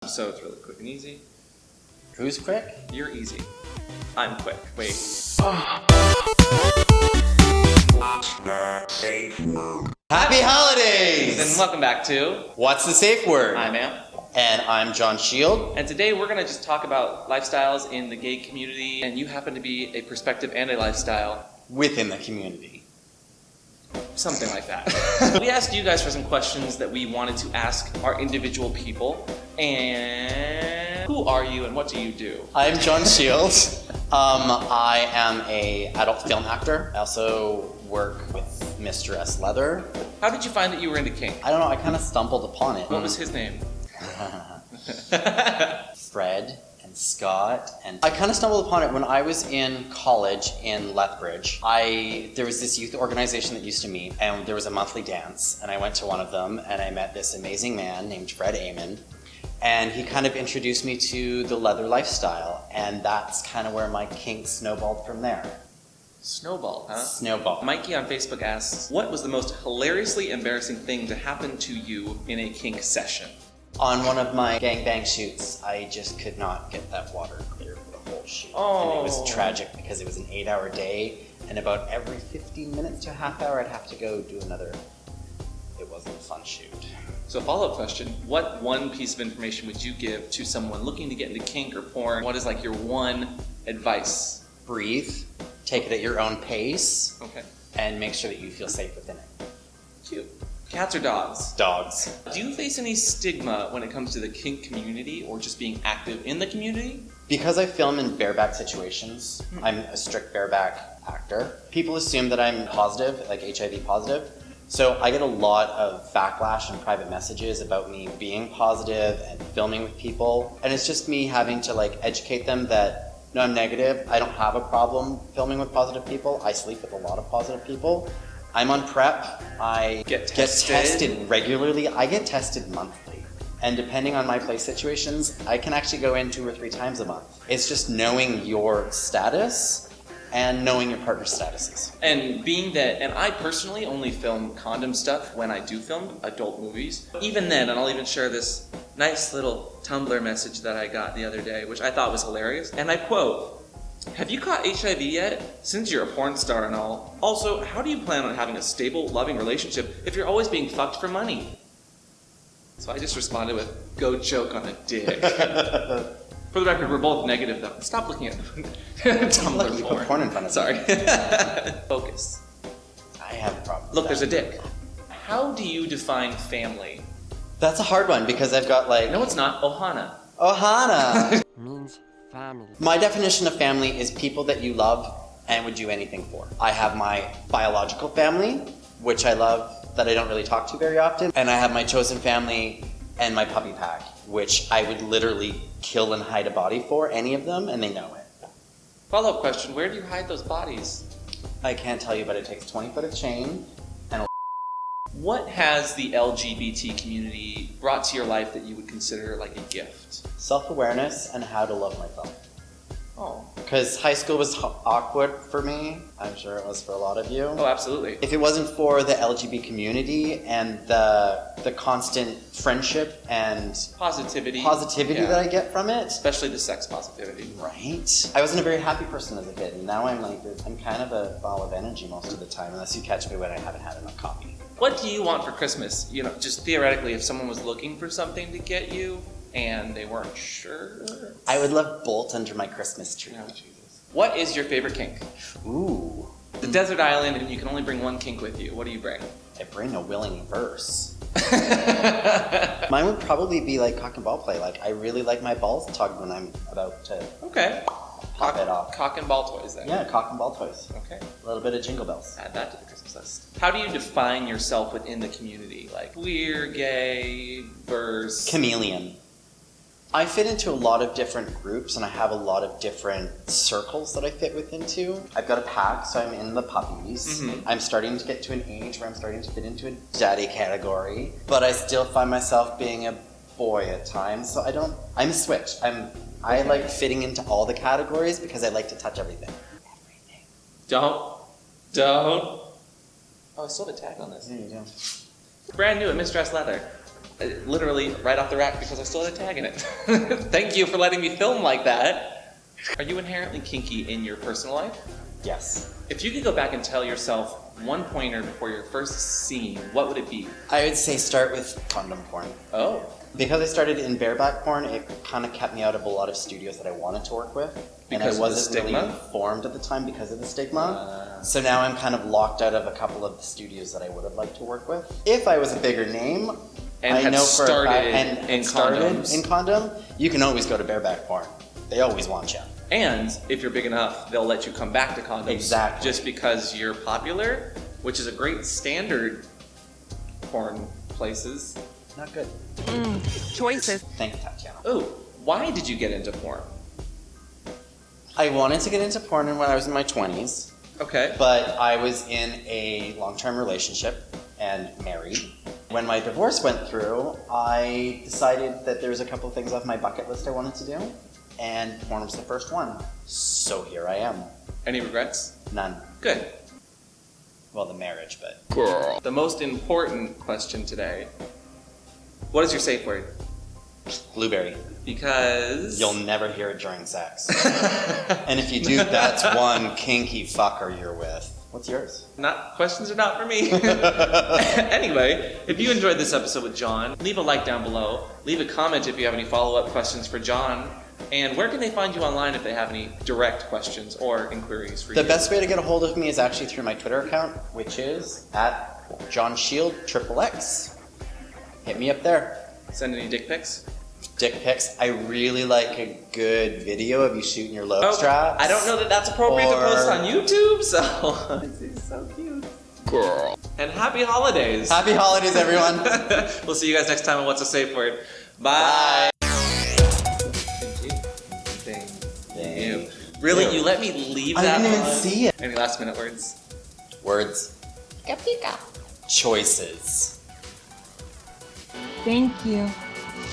So it's really quick and easy. Who's quick? You're easy. I'm quick. Wait. Happy holidays! And welcome back to What's the Safe Word? I'm Am. And I'm Jon Shiled. And today we're going to just talk about lifestyles in the gay community, and you happen to be a perspective and a lifestyle. Within the community. Something like that. We asked you guys for some questions that we wanted to ask our individual people. And who are you and what do you do? I'm Jon Shiled. I am an adult film actor. I also work with Mr. S. Leather. How did you find that you were into kink? I don't know, I kind of stumbled upon it. What was his name? Fred and Scott, and I kind of stumbled upon it when I was in college in Lethbridge. There was this youth organization that used to meet, and there was a monthly dance, and I went to one of them, and I met this amazing man named Fred Amon, and he kind of introduced me to the leather lifestyle, and that's kind of where my kink snowballed from there. Snowball, huh? Snowball. Mikey on Facebook asks, what was the most hilariously embarrassing thing to happen to you in a kink session? On one of my gangbang shoots, I just could not get that water clear for the whole shoot. Oh. And it was tragic because it was an 8-hour day, and about every 15 minutes to a half hour, I'd have to go do another. It wasn't a fun shoot. So follow-up question, what one piece of information would you give to someone looking to get into kink or porn? What is like your one advice? Breathe, take it at your own pace, Okay. and make sure that you feel safe within it. Cute. Cats or dogs? Dogs. Do you face any stigma when it comes to the kink community or just being active in the community? Because I film in bareback situations, I'm a strict bareback actor. People assume that I'm positive, like HIV positive. So I get a lot of backlash and private messages about me being positive and filming with people. And it's just me having to like educate them that, no, I'm negative. I don't have a problem filming with positive people. I sleep with a lot of positive people. I'm on PrEP. I Get get tested tested regularly. I get tested monthly. And depending on my play situations, I can actually go in 2 or 3 times a month. It's just knowing your status and knowing your partner's statuses. And being that, and I personally only film condom stuff when I do film adult movies. Even then, and I'll even share this nice little Tumblr message that I got the other day, which I thought was hilarious. And I quote, "Have you caught HIV yet? Since you're a porn star and all. Also, how do you plan on having a stable, loving relationship if you're always being fucked for money?" So I just responded with, "Go choke on a dick." For the record, we're both negative though. Stop looking at Tumblr You put porn in front of me. Sorry. Focus. I have a problem with Look, that. there's a dick. How do you define family? That's a hard one because I've got like... No, it's not. Ohana. Ohana! Means family. My definition of family is people that you love and would do anything for. I have my biological family, which I love, that I don't really talk to very often. And I have my chosen family and my puppy pack, which I would literally kill and hide a body for, any of them, and they know it. Follow-up question, where do you hide those bodies? I can't tell you, but it takes 20 foot of chain and a... What has the LGBT community brought to your life that you would consider like a gift? self-awareness and how to love myself. Oh. Because high school was awkward for me. I'm sure it was for a lot of you. Oh, absolutely. If it wasn't for the LGBT community and the constant friendship and Positivity. positivity Yeah. that I get from it, Especially the sex positivity. right? I wasn't a very happy person as a kid, and now I'm kind of a ball of energy most of the time, unless you catch me when I haven't had enough coffee. What do you want for Christmas? You know, just theoretically, if someone was looking for something to get you and they weren't sure. I would love Bolt under my Christmas tree. Oh, Jesus. What is your favorite kink? Ooh. The desert island, and you can only bring one kink with you. What do you bring? I bring a willing verse. Mine would probably be like cock and ball play. Like, I really like my balls tugged when I'm about to Okay. pop it off. Cock and ball toys then. Yeah, cock and ball toys. Okay. A little bit of jingle bells. Add that to the Christmas list. How do you define yourself within the community? Like queer, gay, verse? Chameleon. I fit into a lot of different groups, and I have a lot of different circles that I fit within. I've got a pack, so I'm in the puppies. Mhm. I'm starting to get to an age where I'm starting to fit into a daddy category, but I still find myself being a boy at times, so I'm a switch. I like fitting into all the categories because I like to touch everything. Don't. Oh, I still have a tag on this. There you go. Brand new at Mr. S. Leather. Literally right off the rack because I still had a tag in it. Thank you for letting me film like that. Are you inherently kinky in your personal life? Yes. If you could go back and tell yourself one pointer before your first scene, what would it be? I would say start with condom porn. Oh. Because I started in bareback porn, it kind of kept me out of a lot of studios that I wanted to work with. And I Because of the wasn't really stigma? informed at the time because of the stigma. So now I'm kind of locked out of a couple of the studios that I would have liked to work with. If I was a bigger name, And I had know for a started fact, in and started condoms. in condom, you can always go to bareback porn. They always want you. And if you're big enough, they'll let you come back to condoms. Exactly. Just because you're popular, which is a great standard porn places. Not good. Choices. Thank you, Tatiana. Ooh, why did you get into porn? I wanted to get into porn when I was in my 20s, Okay. but I was in a long-term relationship and married. When my divorce went through, I decided that there was a couple of things off my bucket list I wanted to do, and porn was the first one. So here I am. Any regrets? None. Good. Well, the marriage, but... The most important question today. What is your safe word? Blueberry. Because... You'll never hear it during sex. And if you do, that's one kinky fucker you're with. What's yours? Questions are not for me. Anyway, if you enjoyed this episode with Jon, leave a like down below. Leave a comment if you have any follow-up questions for Jon. And where can they find you online if they have any direct questions or inquiries for you? The best way to get a hold of me is actually through my Twitter account, which is at Jon Shiled XXX. Hit me up there. Send any dick pics? Dick pics. I really like a good video of you shooting your lobe straps. I don't know that that's appropriate to Or- post on YouTube, so... It's so cute. Girl. And happy holidays. Happy holidays, everyone. We'll see you guys next time on What's a Safe Word. Bye. Thank you. Really? Ew. You let me leave I that didn't even on? see it. Any last minute words? Words. Choices. Thank you.